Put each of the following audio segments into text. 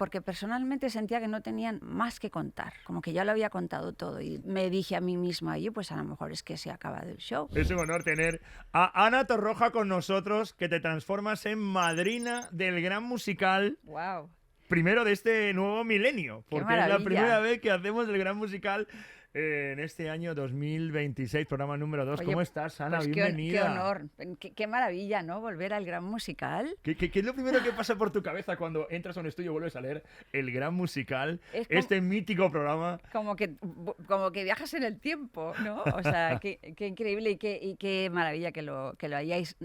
porque personalmente sentía que no tenían más que contar, como que ya lo había contado todo y me dije a mí misma, oye, pues a lo mejor es que se ha acabado el show. Es un honor tener a Ana Torroja con nosotros, que te transformas en madrina del gran musical ¡Wow! primero de este nuevo milenio, ¡Qué porque es la primera maravilla! vez que hacemos el gran musical en este año 2026, programa número 2. Oye, ¿Cómo estás, Ana? pues qué Bienvenida. honor, qué maravilla, ¿no? Volver al gran musical. ¿Qué es lo primero que pasa por tu cabeza cuando entras a un estudio y vuelves a leer el gran musical, Es este mítico programa? como que viajas en el tiempo, ¿no? O sea, qué increíble y qué maravilla que lo hayáis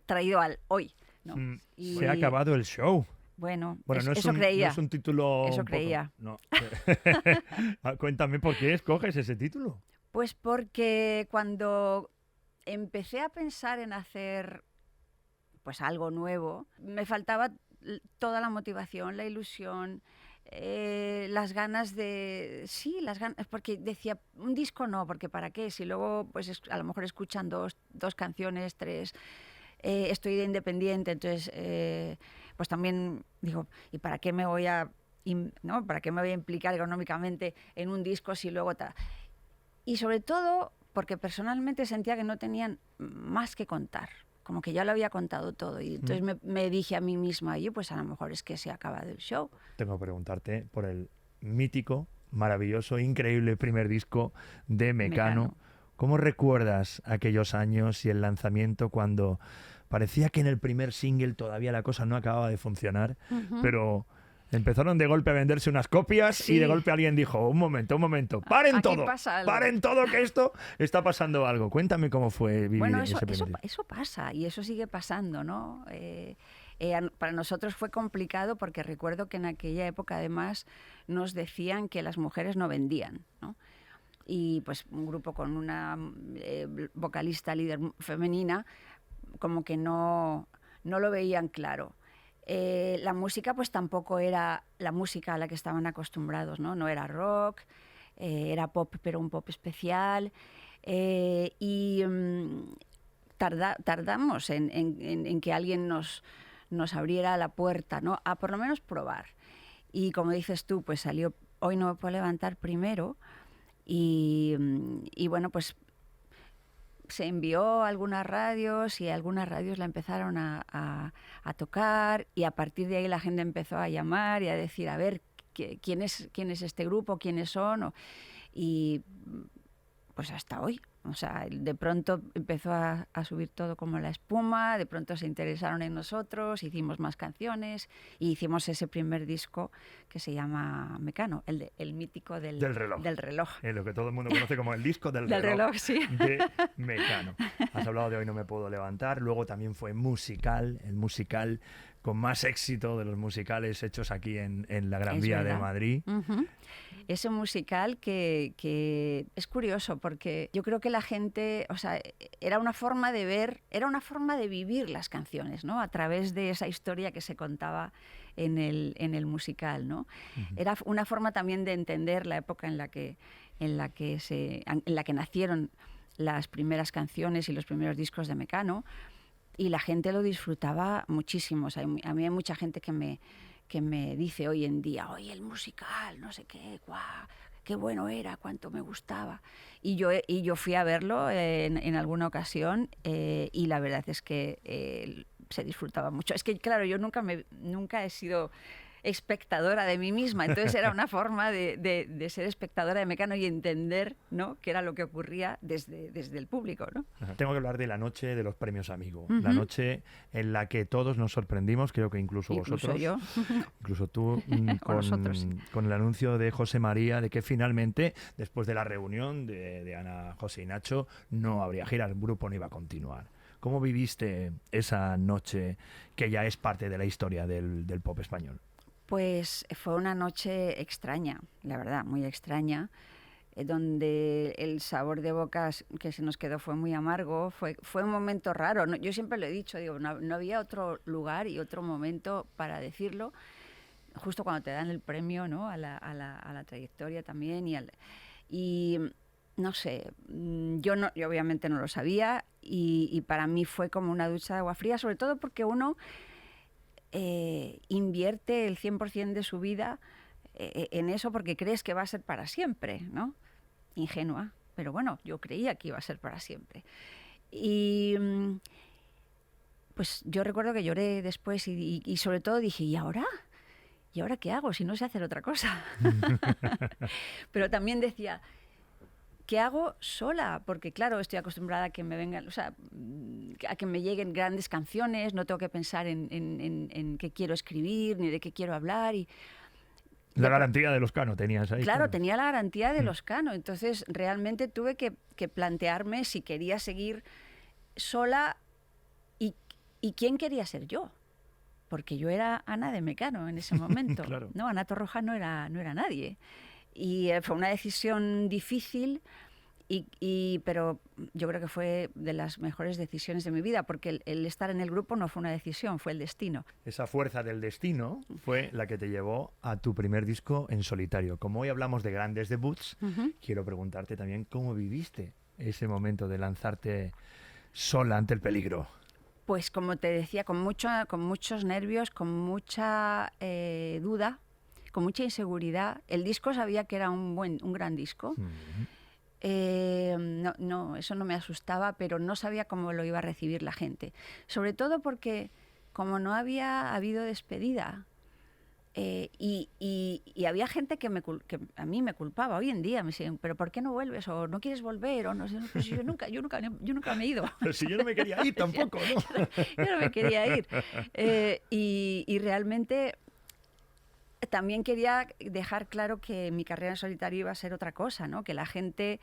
traído al hoy, ¿no? Se ha Y acabado el show. bueno, Bueno, eso no es creía, un título eso un poco... creía. No. Cuéntame por qué escoges ese título. Pues porque cuando empecé a pensar en hacer pues algo nuevo, me faltaba toda la motivación, la ilusión, las ganas de... Sí, las ganas, porque decía, un disco no, porque ¿para qué? Si luego pues a lo mejor escuchan dos canciones, tres, estoy de independiente, entonces pues también digo, ¿y para qué me voy a... ¿no? ¿Para qué me voy a implicar económicamente en un disco si luego tal? Y sobre todo porque personalmente sentía que no tenían más que contar, como que ya lo había contado todo. Y entonces me dije a mí misma, oye, pues a lo mejor es que se ha acabado el show. Tengo que preguntarte por el mítico, maravilloso, increíble primer disco de Mecano. Mecano. ¿Cómo recuerdas aquellos años y el lanzamiento cuando parecía que en el primer single todavía la cosa no acababa de funcionar, pero empezaron de golpe a venderse unas copias y de Sí, golpe alguien dijo, un momento, paren aquí todo, pasa algo. paren todo que esto está pasando algo. Cuéntame cómo fue vivir Bueno, ese primer disco. eso pasa y eso sigue pasando, ¿no? Para nosotros fue complicado porque recuerdo que en aquella época además nos decían que las mujeres no vendían, ¿no? Y pues un grupo con una vocalista líder femenina como que no lo veían claro. La música pues tampoco era la música a la que estaban acostumbrados, ¿no? No era rock, era pop, pero un pop especial. Y tardamos en que alguien nos abriera la puerta, ¿no? A por lo menos probar. Y como dices tú, pues salió Hoy no me puedo levantar primero. Y bueno, pues se envió a algunas radios y algunas radios la empezaron a tocar y a partir de ahí la gente empezó a llamar y a decir, a ver, quién es este grupo? ¿Quiénes son? Y pues hasta hoy. O sea, de pronto empezó a subir todo como la espuma, de pronto se interesaron en nosotros, hicimos más canciones y hicimos ese primer disco que se llama Mecano, el mítico Del reloj. del reloj. Lo que todo el mundo conoce como el disco del Del reloj reloj, sí. de Mecano. Has hablado de Hoy no me puedo levantar, luego también fue Musical, el musical con más éxito de los musicales hechos aquí en la Gran Es Vía de verdad. Madrid. Es un musical que es curioso porque yo creo que la gente, o sea, era una forma de ver, era una forma de vivir las canciones, ¿no? A través de esa historia que se contaba en el musical, ¿no? Era una forma también de entender la época en la que nacieron las primeras canciones y los primeros discos de Mecano y la gente lo disfrutaba muchísimo. O sea, a mí hay mucha gente que me dice hoy en día, oye, el musical, no sé qué, guau, qué bueno era, cuánto me gustaba. Y yo fui a verlo en alguna ocasión y la verdad es que se disfrutaba mucho. Es que, claro, yo nunca he sido espectadora de mí misma, entonces era una forma de ser espectadora de Mecano y entender, ¿no?, qué era lo que ocurría desde el público, ¿no? Tengo que hablar de la noche de los premios Amigo, la Uh-huh. noche en la que todos nos sorprendimos, creo que incluso Incluso vosotros, yo, incluso tú, o nosotros, sí. con el anuncio de José María de que finalmente, después de la reunión de Ana, José y Nacho, no habría gira, el grupo no iba a continuar. ¿Cómo viviste esa noche que ya es parte de la historia del pop español? Pues fue una noche extraña, la verdad, muy extraña, donde el sabor de boca que se nos quedó fue muy amargo, fue un momento raro. No, yo siempre lo he dicho, digo, no había otro lugar y otro momento para decirlo, justo cuando te dan el premio, ¿no?, a la trayectoria también y no sé, yo obviamente no lo sabía y para mí fue como una ducha de agua fría, sobre todo porque uno invierte el 100% de su vida en eso porque crees que va a ser para siempre, ¿no? Ingenua, pero bueno, yo creía que iba a ser para siempre. Y pues yo recuerdo que lloré después y sobre todo dije, ¿y ahora? ¿Y ahora qué hago si no sé hacer otra cosa? Pero también decía, ¿qué hago sola? Porque claro, estoy acostumbrada a que me vengan, o sea, a que me lleguen grandes canciones, no tengo que pensar en qué quiero escribir ni de qué quiero hablar. La garantía de los Cano tenías ahí. Claro, tenía la garantía de los Cano, entonces realmente tuve que plantearme si quería seguir sola y quién quería ser yo. Porque yo era Ana de Mecano en ese momento. Claro. No, Ana Torroja no era nadie. Y fue una decisión difícil, pero yo creo que fue de las mejores decisiones de mi vida, porque el estar en el grupo no fue una decisión, fue el destino. Esa fuerza del destino fue la que te llevó a tu primer disco en solitario. Como hoy hablamos de grandes debuts, quiero preguntarte también cómo viviste ese momento de lanzarte sola ante el peligro. Pues como te decía, con muchos nervios, con mucha duda, con mucha inseguridad. El disco sabía que era un gran disco. No, eso no me asustaba, pero no sabía cómo lo iba a recibir la gente. Sobre todo porque como no había habido despedida y había gente que a mí me culpaba. Hoy en día me decían, ¿pero por qué no vuelves? O ¿no quieres volver? O no sé, pues yo nunca me he ido. Pero si yo no me quería ir tampoco, ¿no? Yo no me quería ir. Y realmente también quería dejar claro que mi carrera en solitario iba a ser otra cosa, ¿no? Que la gente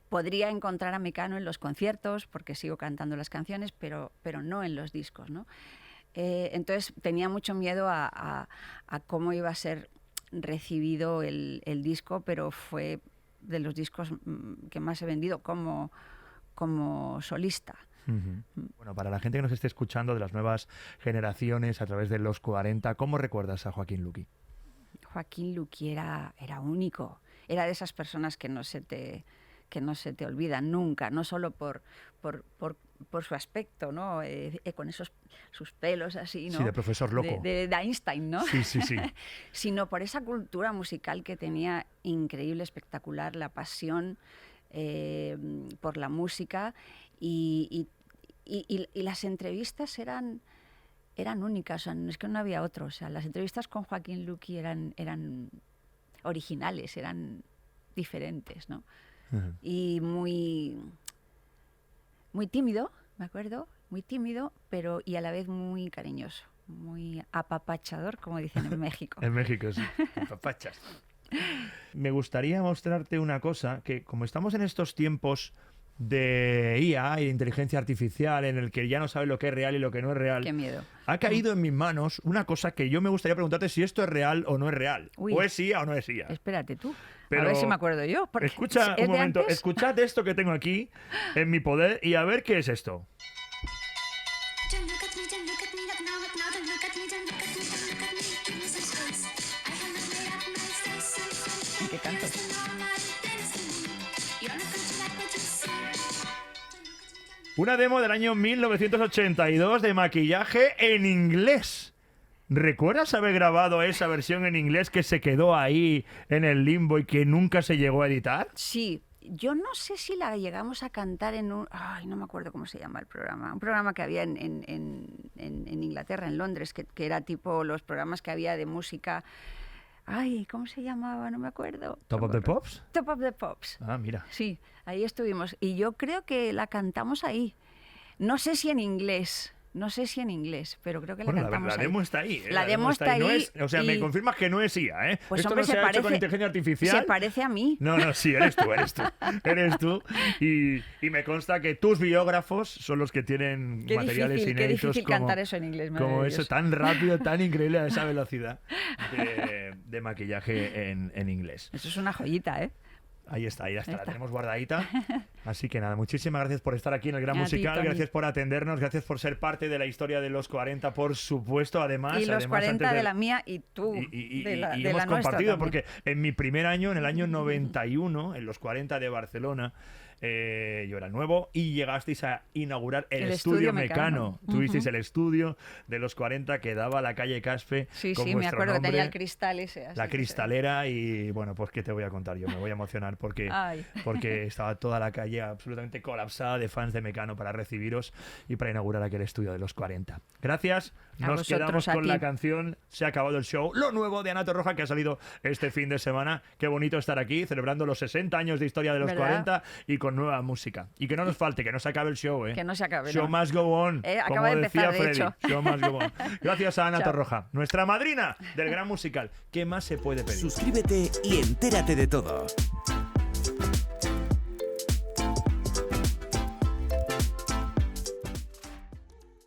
podría encontrar a Mecano en los conciertos, porque sigo cantando las canciones, pero no en los discos, ¿no? Entonces tenía mucho miedo a cómo iba a ser recibido el disco, pero fue de los discos que más he vendido como solista. Bueno, para la gente que nos esté escuchando de las nuevas generaciones a través de los 40, ¿cómo recuerdas a Joaquín Luqui? Joaquín Luqui era único, era de esas personas que no se te olvidan nunca, no solo por su aspecto, ¿no? Con sus pelos así, ¿no? Sí, de profesor loco. De Einstein, ¿no? Sí. Sino por esa cultura musical que tenía increíble, espectacular, la pasión por la música y las entrevistas eran únicas, o sea, es que no había otro. O sea, las entrevistas con Joaquín Luqui eran originales, eran diferentes, ¿no? Y muy tímido, me acuerdo, muy tímido, pero y a la vez muy cariñoso, muy apapachador, como dicen en México. En México, sí, apapachas. Me gustaría mostrarte una cosa, que como estamos en estos tiempos de IA y de inteligencia artificial en el que ya no sabes lo que es real y lo que no es real. Qué miedo. Ha caído en mis manos una cosa que yo me gustaría preguntarte si esto es real o no es real. Uy. O es IA o no es IA. Espérate tú. Pero a ver si me acuerdo yo. Escucha un momento, escuchad esto que tengo aquí en mi poder y a ver qué es esto. ¿Qué canto? Una demo del año 1982 de Maquillaje en inglés. ¿Recuerdas haber grabado esa versión en inglés que se quedó ahí en el limbo y que nunca se llegó a editar? Sí. Yo no sé si la llegamos a cantar en un... Ay, no me acuerdo cómo se llama el programa. Un programa que había en Inglaterra, en Londres, que era tipo los programas que había de música... Ay, ¿cómo se llamaba? No me acuerdo. ¿Top of the Pops? Top of the Pops. Ah, mira. Sí, ahí estuvimos. Y yo creo que la cantamos ahí. No sé si en inglés, pero creo que la cantamos la ahí. demo está ahí. La demo está ahí. No es, o sea, me confirmas que no es IA, ¿eh? Pues esto hombre, no se ha hecho con inteligencia artificial. Se parece a mí. No, sí, eres tú. Eres tú. Y me consta que tus biógrafos son los que tienen materiales inéditos. Qué difícil cantar eso en inglés. Como eso, tan rápido, tan increíble a esa velocidad de maquillaje en inglés. Eso es una joyita, ¿eh? Ahí está, la tenemos guardadita. Así que nada, muchísimas gracias por estar aquí en el Gran Musical, gracias por atendernos, gracias por ser parte de la historia de los 40, por supuesto, además. Y los 40 de la mía y tú de la hemos nuestra compartido, también. porque en mi primer año, en el año 91, en los 40 de Barcelona, yo era el nuevo, y llegasteis a inaugurar el estudio estudio Mecano. Mecano. Tuvisteis el estudio de los 40 que daba a la calle Caspe. Sí, con sí, me vuestro acuerdo que nombre, tenía el cristal ese. Así la que sí. cristalera, y bueno, pues qué te voy a contar yo, me voy a emocionar porque, Ay. porque estaba toda la calle absolutamente colapsada de fans de Mecano para recibiros y para inaugurar aquel estudio de los 40. Gracias, A nos vosotros, quedamos a con ti. la canción Se ha acabado el show, lo nuevo de Ana Torroja que ha salido este fin de semana. Qué bonito estar aquí celebrando los 60 años de historia de los ¿Verdad? 40 y con nueva música. Y que no nos falte, que no se acabe el show, ¿eh? Que no se acabe. Show ¿no? must go on, Acaba como de decía empezar, de Freddy. hecho. Show must go on. Gracias a Ana Chao. Torroja, nuestra madrina del gran musical. ¿Qué más se puede pedir? Suscríbete y entérate de todo.